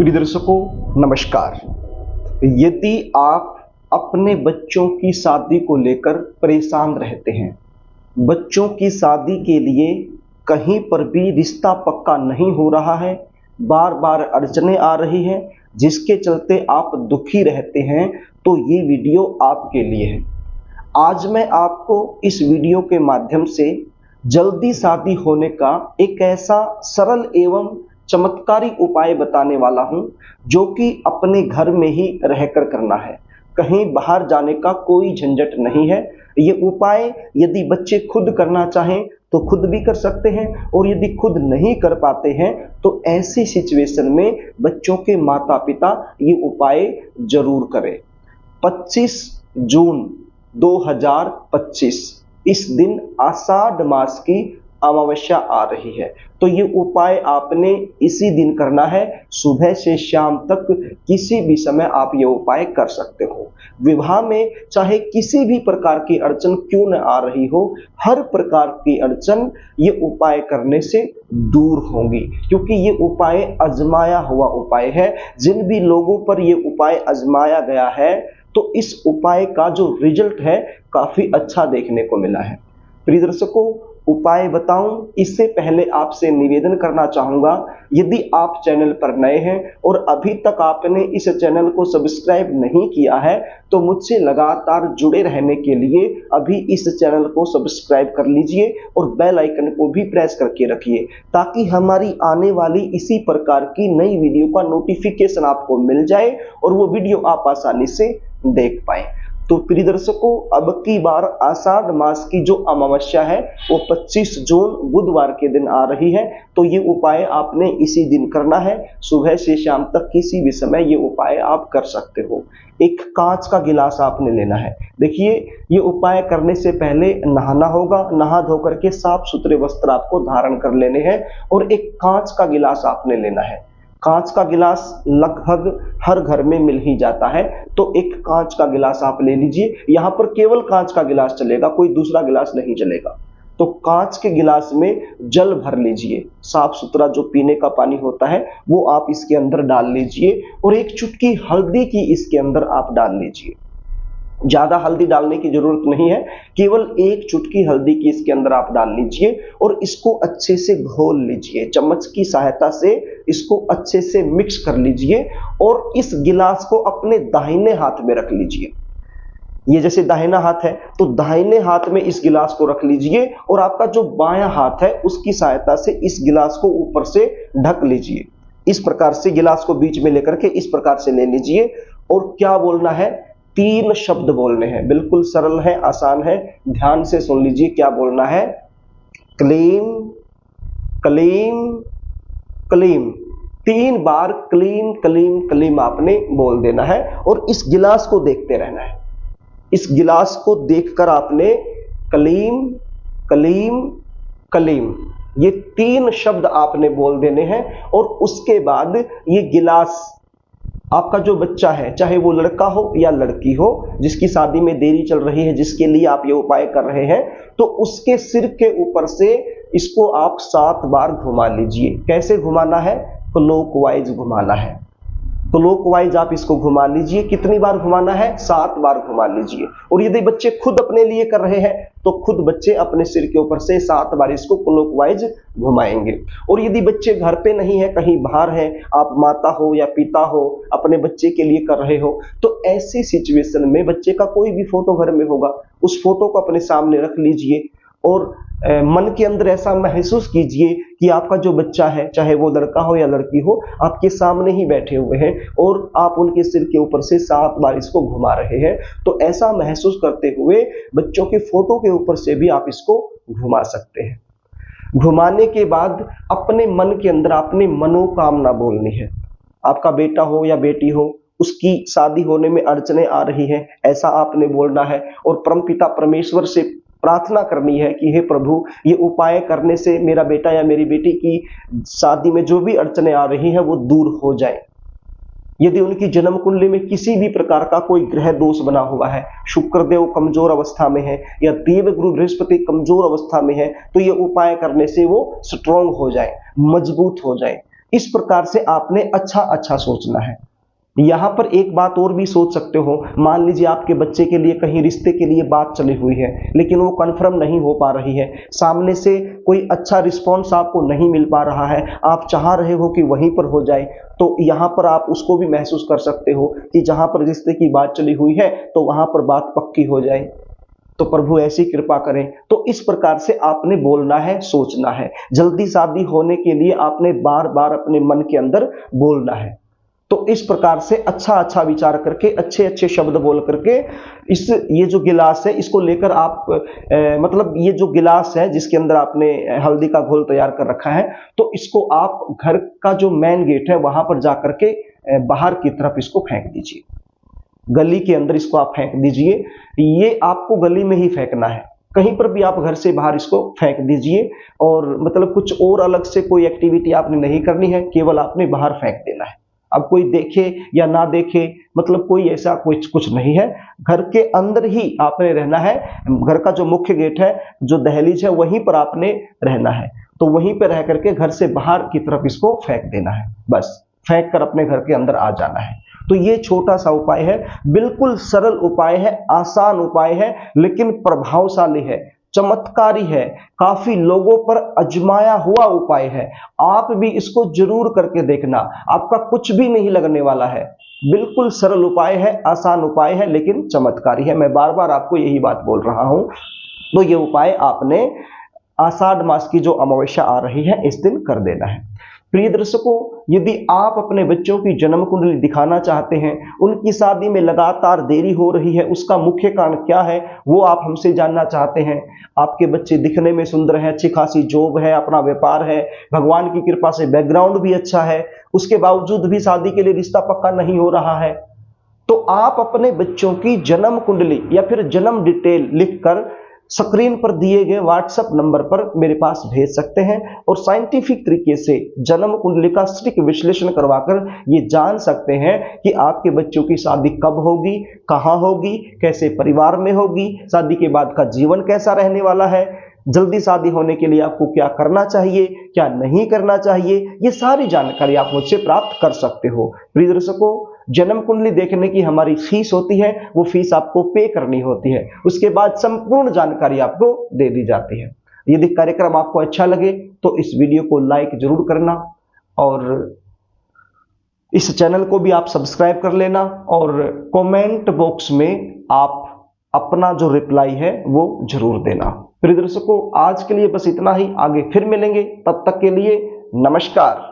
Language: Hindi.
प्रिय दर्शकों नमस्कार। यदि आप अपने बच्चों की शादी को लेकर परेशान रहते हैं, बच्चों की शादी के लिए कहीं पर भी रिश्ता पक्का नहीं हो रहा है, बार बार अड़चने आ रही हैं, जिसके चलते आप दुखी रहते हैं, तो ये वीडियो आपके लिए है। आज मैं आपको इस वीडियो के माध्यम से जल्दी शादी होने का एक ऐसा सरल एवं चमत्कारी उपाय बताने वाला हूं, जो कि अपने घर में ही रहकर करना है। कहीं बाहर जाने का कोई झंझट नहीं है। ये उपाय यदि बच्चे खुद करना चाहें तो खुद भी कर सकते हैं, और यदि खुद नहीं कर पाते हैं तो ऐसी सिचुएशन में बच्चों के माता पिता ये उपाय जरूर करें। 25 जून 2025 इस दिन आषाढ़ मास की अमावस्या आ रही है, तो ये उपाय आपने इसी दिन करना है। सुबह से शाम तक किसी भी समय आप ये उपाय कर सकते हो। विवाह में चाहे किसी भी प्रकार की अड़चन क्यों न आ रही हो, हर प्रकार की अड़चन ये उपाय करने से दूर होंगी, क्योंकि ये उपाय आजमाया हुआ उपाय है। जिन भी लोगों पर ये उपाय आजमाया गया है, तो इस उपाय का जो रिजल्ट है काफी अच्छा देखने को मिला है। प्रिय दर्शकों, उपाय बताऊं इससे पहले आपसे निवेदन करना चाहूंगा, यदि आप चैनल पर नए हैं और अभी तक आपने इस चैनल को सब्सक्राइब नहीं किया है, तो मुझसे लगातार जुड़े रहने के लिए अभी इस चैनल को सब्सक्राइब कर लीजिए और बेल आइकन को भी प्रेस करके रखिए, ताकि हमारी आने वाली इसी प्रकार की नई वीडियो का नोटिफिकेशन आपको मिल जाए और वो वीडियो आप आसानी से देख पाए। तो प्रिय दर्शकों, अब की बार आषाढ़ मास की जो अमावस्या है वो 25 जून बुधवार के दिन आ रही है, तो ये उपाय आपने इसी दिन करना है। सुबह से शाम तक किसी भी समय ये उपाय आप कर सकते हो। एक कांच का गिलास आपने लेना है। देखिए, ये उपाय करने से पहले नहाना होगा। नहा धोकर के साफ सुथरे वस्त्र आपको धारण कर लेने हैं और एक कांच का गिलास आपने लेना है। कांच का गिलास लगभग हर घर में मिल ही जाता है, तो एक कांच का गिलास आप ले लीजिए। यहाँ पर केवल कांच का गिलास चलेगा, कोई दूसरा गिलास नहीं चलेगा। तो कांच के गिलास में जल भर लीजिए। साफ सुथरा जो पीने का पानी होता है वो आप इसके अंदर डाल लीजिए, और एक चुटकी हल्दी की इसके अंदर आप डाल लीजिए। ज्यादा हल्दी डालने की जरूरत नहीं है, केवल एक चुटकी हल्दी की इसके अंदर आप डाल लीजिए और इसको अच्छे से घोल लीजिए। चम्मच की सहायता से इसको अच्छे से मिक्स कर लीजिए और इस गिलास को अपने दाहिने हाथ में रख लीजिए। ये जैसे दाहिना हाथ है, तो दाहिने हाथ में इस गिलास को रख लीजिए और आपका जो बायां हाथ है उसकी सहायता से इस गिलास को ऊपर से ढक लीजिए। इस प्रकार से गिलास को बीच में लेकर के इस प्रकार से ले लीजिए, और क्या बोलना है, 3 शब्द बोलने हैं। बिल्कुल सरल है, आसान है, ध्यान से सुन लीजिए क्या बोलना है। क्लीम क्लीम क्लीम। 3 बार क्लीम क्लीम क्लीम आपने बोल देना है और इस गिलास को देखते रहना है। इस गिलास को देखकर आपने क्लीम क्लीम क्लीम ये 3 शब्द आपने बोल देने हैं, और उसके बाद ये गिलास आपका जो बच्चा है, चाहे वो लड़का हो या लड़की हो, जिसकी शादी में देरी चल रही है, जिसके लिए आप ये उपाय कर रहे हैं, तो उसके सिर के ऊपर से इसको आप 7 बार घुमा लीजिए। कैसे घुमाना है? क्लॉकवाइज घुमाना है। क्लॉकवाइज आप इसको घुमा लीजिए। कितनी बार घुमाना है? 7 बार घुमा लीजिए। और यदि बच्चे खुद अपने लिए कर रहे हैं तो खुद बच्चे अपने सिर के ऊपर से 7 बार इसको क्लॉकवाइज घुमाएंगे। और यदि बच्चे घर पे नहीं है, कहीं बाहर है, आप माता हो या पिता हो, अपने बच्चे के लिए कर रहे हो, तो ऐसी सिचुएशन में बच्चे का कोई भी फोटो घर में होगा, उस फोटो को अपने सामने रख लीजिए और मन के अंदर ऐसा महसूस कीजिए कि आपका जो बच्चा है, चाहे वो लड़का हो या लड़की हो, आपके सामने ही बैठे हुए हैं और आप उनके सिर के ऊपर से 7 बार इसको घुमा रहे हैं। तो ऐसा महसूस करते हुए बच्चों के फोटो के ऊपर से भी आप इसको घुमा सकते हैं। घुमाने के बाद अपने मन के अंदर आपने मनोकामना बोलनी है। आपका बेटा हो या बेटी हो, उसकी शादी होने में अड़चने आ रही है, ऐसा आपने बोलना है, और परमपिता परमेश्वर से प्रार्थना करनी है कि हे प्रभु, ये उपाय करने से मेरा बेटा या मेरी बेटी की शादी में जो भी अड़चने आ रही हैं वो दूर हो जाए। यदि उनकी जन्म कुंडली में किसी भी प्रकार का कोई ग्रह दोष बना हुआ है, शुक्रदेव कमजोर अवस्था में है या देवगुरु बृहस्पति कमजोर अवस्था में है, तो ये उपाय करने से वो स्ट्रांग हो जाए, मजबूत हो जाए। इस प्रकार से आपने अच्छा अच्छा सोचना है। यहां पर एक बात और भी सोच सकते हो, मान लीजिए आपके बच्चे के लिए कहीं रिश्ते के लिए बात चली हुई है लेकिन वो कन्फर्म नहीं हो पा रही है, सामने से कोई अच्छा रिस्पॉन्स आपको नहीं मिल पा रहा है, आप चाह रहे हो कि वहीं पर हो जाए, तो यहां पर आप उसको भी महसूस कर सकते हो कि जहां पर रिश्ते की बात चली हुई है तो वहां पर बात पक्की हो जाए, तो प्रभु ऐसी कृपा करें। तो इस प्रकार से आपने बोलना है, सोचना है। जल्दी शादी होने के लिए आपने बार बार अपने मन के अंदर बोलना है। तो इस प्रकार से अच्छा अच्छा विचार करके, अच्छे अच्छे शब्द बोल करके ये जो गिलास है इसको लेकर आप मतलब ये जो गिलास है जिसके अंदर आपने हल्दी का घोल तैयार कर रखा है, तो इसको आप घर का जो मेन गेट है वहां पर जाकर के बाहर की तरफ इसको फेंक दीजिए, गली के अंदर इसको आप फेंक दीजिए। ये आपको गली में ही फेंकना है, कहीं पर भी आप घर से बाहर इसको फेंक दीजिए, और मतलब कुछ और अलग से कोई एक्टिविटी आपने नहीं करनी है, केवल आपने बाहर फेंक देना है। अब कोई देखे या ना देखे मतलब कोई ऐसा कुछ नहीं है, घर के अंदर ही आपने रहना है। घर का जो मुख्य गेट है, जो दहलीज है, वहीं पर आपने रहना है। तो वहीं पर रह करके घर से बाहर की तरफ इसको फेंक देना है, बस फेंक कर अपने घर के अंदर आ जाना है। तो ये छोटा सा उपाय है, बिल्कुल सरल उपाय है, आसान उपाय है, लेकिन प्रभावशाली है, चमत्कारी है, काफी लोगों पर आजमाया हुआ उपाय है। आप भी इसको जरूर करके देखना, आपका कुछ भी नहीं लगने वाला है। बिल्कुल सरल उपाय है, आसान उपाय है, लेकिन चमत्कारी है। मैं बार बार आपको यही बात बोल रहा हूं। तो ये उपाय आपने आषाढ़ मास की जो अमावस्या आ रही है इस दिन कर देना है। प्रिय दर्शकों, यदि आप अपने बच्चों की जन्म कुंडली दिखाना चाहते हैं, उनकी शादी में लगातार देरी हो रही है, उसका मुख्य कारण क्या है वो आप हमसे जानना चाहते हैं, आपके बच्चे दिखने में सुंदर हैं, अच्छी खासी जॉब है, अपना व्यापार है, भगवान की कृपा से बैकग्राउंड भी अच्छा है, उसके बावजूद भी शादी के लिए रिश्ता पक्का नहीं हो रहा है, तो आप अपने बच्चों की जन्म कुंडली या फिर जन्म डिटेल लिखकर स्क्रीन पर दिए गए व्हाट्सएप नंबर पर मेरे पास भेज सकते हैं, और साइंटिफिक तरीके से जन्म कुंडली का सटीक विश्लेषण करवाकर ये जान सकते हैं कि आपके बच्चों की शादी कब होगी, कहां होगी, कैसे परिवार में होगी, शादी के बाद का जीवन कैसा रहने वाला है, जल्दी शादी होने के लिए आपको क्या करना चाहिए, क्या नहीं करना चाहिए, ये सारी जानकारी आप मुझसे प्राप्त कर सकते हो। प्रिय दर्शकों, जन्म कुंडली देखने की हमारी फीस होती है, वो फीस आपको पे करनी होती है, उसके बाद संपूर्ण जानकारी आपको दे दी जाती है। यदि कार्यक्रम आपको अच्छा लगे तो इस वीडियो को लाइक जरूर करना, और इस चैनल को भी आप सब्सक्राइब कर लेना, और कमेंट बॉक्स में आप अपना जो रिप्लाई है वो जरूर देना। प्रिय दर्शकों, आज के लिए बस इतना ही, आगे फिर मिलेंगे, तब तक के लिए नमस्कार।